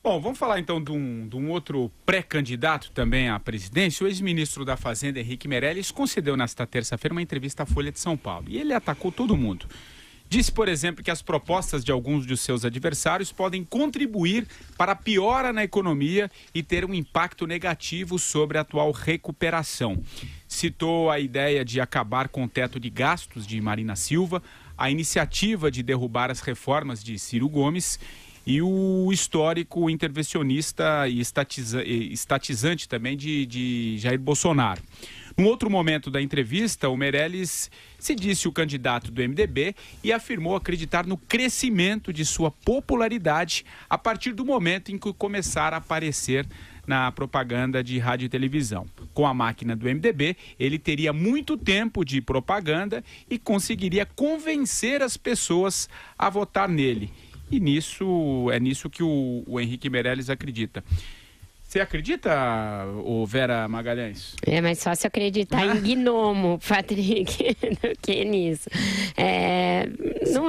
Bom, vamos falar então de um outro pré-candidato também à presidência. O ex-ministro da Fazenda, Henrique Meirelles, concedeu nesta terça-feira uma entrevista à Folha de São Paulo. E ele atacou todo mundo. Disse, por exemplo, que as propostas de alguns de seus adversários podem contribuir para a piora na economia e ter um impacto negativo sobre a atual recuperação. Citou a ideia de acabar com o teto de gastos de Marina Silva, a iniciativa de derrubar as reformas de Ciro Gomes e o histórico intervencionista e estatizante também de Jair Bolsonaro. Num outro momento da entrevista, o Meirelles se disse o candidato do MDB e afirmou acreditar no crescimento de sua popularidade a partir do momento em que começar a aparecer na propaganda de rádio e televisão. Com a máquina do MDB, ele teria muito tempo de propaganda e conseguiria convencer as pessoas a votar nele. E é nisso que o Henrique Meirelles acredita. Você acredita, Vera Magalhães? É mais fácil acreditar em gnomo, Patrick, do que nisso.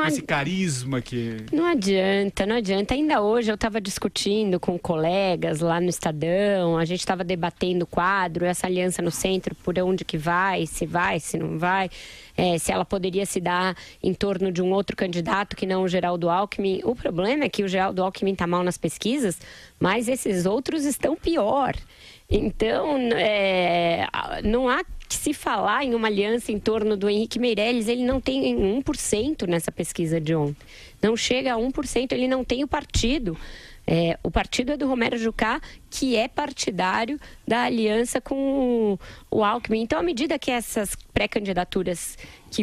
Esse carisma que... Não adianta. Ainda hoje eu estava discutindo com colegas lá no Estadão, a gente estava debatendo o quadro, essa aliança no centro, por onde que vai, se não vai, se ela poderia se dar em torno de um outro candidato que não o Geraldo Alckmin. O problema é que o Geraldo Alckmin está mal nas pesquisas, mas esses outros estão pior. Então, não há que se falar em uma aliança em torno do Henrique Meirelles. Ele não tem 1% nessa pesquisa de ontem. Não chega a 1%, ele não tem o partido. O partido é do Romero Jucá, que é partidário da aliança com o Alckmin. Então, à medida que essas pré-candidaturas que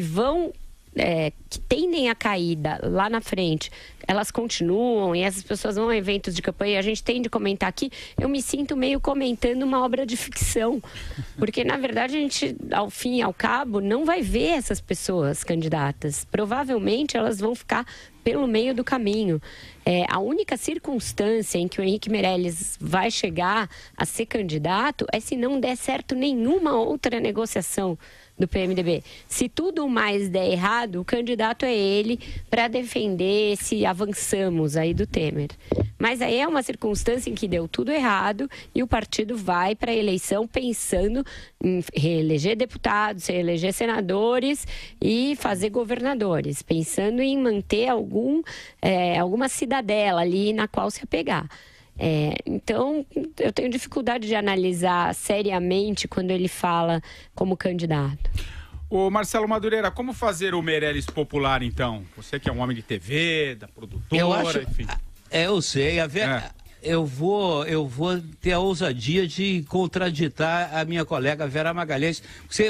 tendem a caída lá na frente, elas continuam e essas pessoas vão a eventos de campanha, a gente tem de comentar aqui, eu me sinto meio comentando uma obra de ficção, porque na verdade a gente, ao fim e ao cabo, não vai ver essas pessoas candidatas. Provavelmente elas vão ficar pelo meio do caminho. A única circunstância em que o Henrique Meirelles vai chegar a ser candidato é se não der certo nenhuma outra negociação do PMDB. Se tudo mais der errado, o candidato é ele para defender esse avançamos aí do Temer. Mas aí é uma circunstância em que deu tudo errado e o partido vai para a eleição pensando em reeleger deputados, reeleger senadores e fazer governadores, pensando em manter alguma cidadela ali na qual se apegar. Então, eu tenho dificuldade de analisar seriamente quando ele fala como candidato. Ô Marcelo Madureira, como fazer o Meirelles popular, então? Você que é um homem de TV, da produtora, enfim. Eu sei, eu vou ter a ousadia de contraditar a minha colega Vera Magalhães.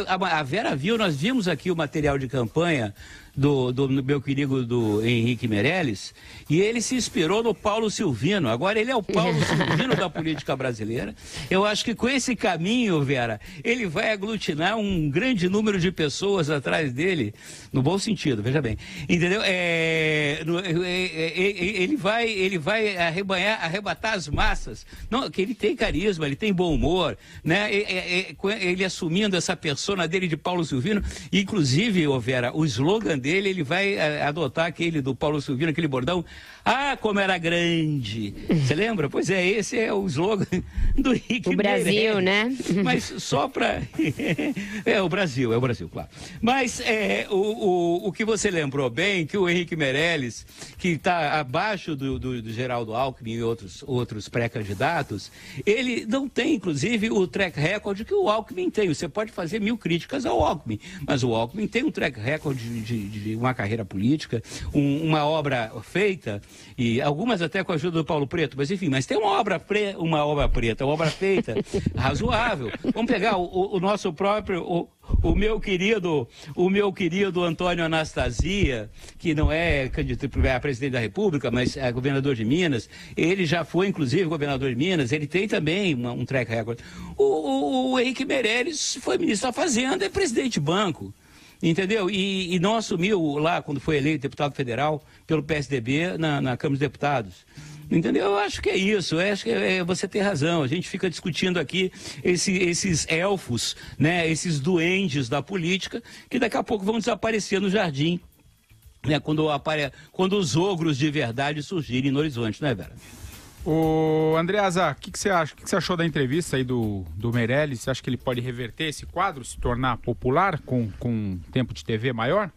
A Vera nós vimos aqui o material de campanha do meu querido do Henrique Meirelles, e ele se inspirou no Paulo Silvino. Agora ele é o Paulo Silvino da política brasileira. Eu acho que com esse caminho, Vera, ele vai aglutinar um grande número de pessoas atrás dele, no bom sentido, veja bem. Entendeu? Ele vai arrebatar as massas. Não, que ele tem carisma, ele tem bom humor, né? Ele assumindo essa persona dele de Paulo Silvino, inclusive, Vera, o slogan dele, ele vai adotar aquele do Paulo Silvino, aquele bordão, como era grande. Você lembra? Pois esse é o slogan do Henrique O Brasil, Meirelles. Né? Mas só para... o Brasil, claro. Mas o que você lembrou bem, que o Henrique Meirelles, que está abaixo do Geraldo Alckmin e outros pré-candidatos, ele não tem, inclusive, o track record que o Alckmin tem. Você pode fazer 1000 críticas ao Alckmin, mas o Alckmin tem um track record de uma carreira política, uma obra feita, e algumas até com a ajuda do Paulo Preto, mas enfim, tem uma obra feita razoável. Vamos pegar o nosso próprio, o meu querido Antônio Anastasia, que não é candidato a presidente da República, mas é governador de Minas. Ele já foi, inclusive, governador de Minas. Ele tem também um track record. O Henrique Meirelles foi ministro da Fazenda, é presidente de banco. Entendeu? E não assumiu lá, quando foi eleito deputado federal pelo PSDB na Câmara dos Deputados. Entendeu? Eu acho que é isso. Eu acho que você tem razão. A gente fica discutindo aqui esses elfos, né? Esses duendes da política, que daqui a pouco vão desaparecer no jardim, né? Quando os ogros de verdade surgirem no horizonte, não é, Vera? Ô, Andreasa, o que você acha? O que você achou da entrevista aí do Meirelles? Você acha que ele pode reverter esse quadro, se tornar popular com um tempo de TV maior?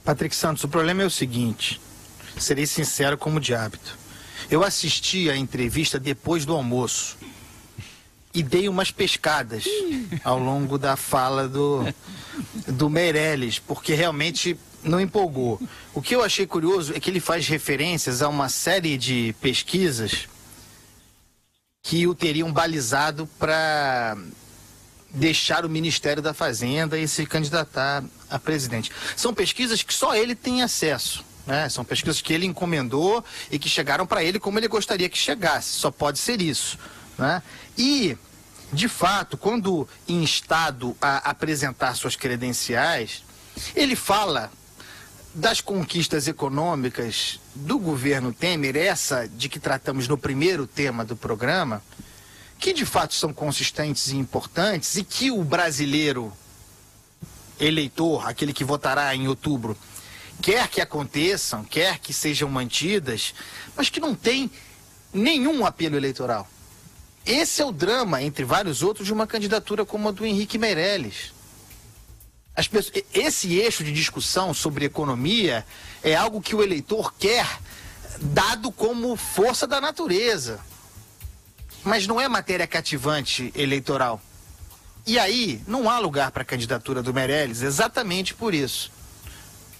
Patrick Santos, o problema é o seguinte, serei sincero como de hábito. Eu assisti a entrevista depois do almoço e dei umas pescadas ao longo da fala do Meirelles, porque realmente não empolgou. O que eu achei curioso é que ele faz referências a uma série de pesquisas que o teriam balizado para deixar o Ministério da Fazenda e se candidatar a presidente. São pesquisas que só ele tem acesso, né? São pesquisas que ele encomendou e que chegaram para ele como ele gostaria que chegasse. Só pode ser isso, né? E, de fato, quando instado a apresentar suas credenciais, ele fala das conquistas econômicas do governo Temer, essa de que tratamos no primeiro tema do programa, que de fato são consistentes e importantes e que o brasileiro eleitor, aquele que votará em outubro, quer que aconteçam, quer que sejam mantidas, mas que não tem nenhum apelo eleitoral. Esse é o drama, entre vários outros, de uma candidatura como a do Henrique Meirelles. Esse eixo de discussão sobre economia é algo que o eleitor quer, dado como força da natureza. Mas não é matéria cativante eleitoral. E aí, não há lugar para a candidatura do Meirelles exatamente por isso.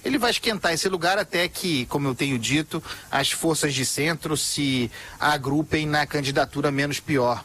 Ele vai esquentar esse lugar até que, como eu tenho dito, as forças de centro se agrupem na candidatura menos pior.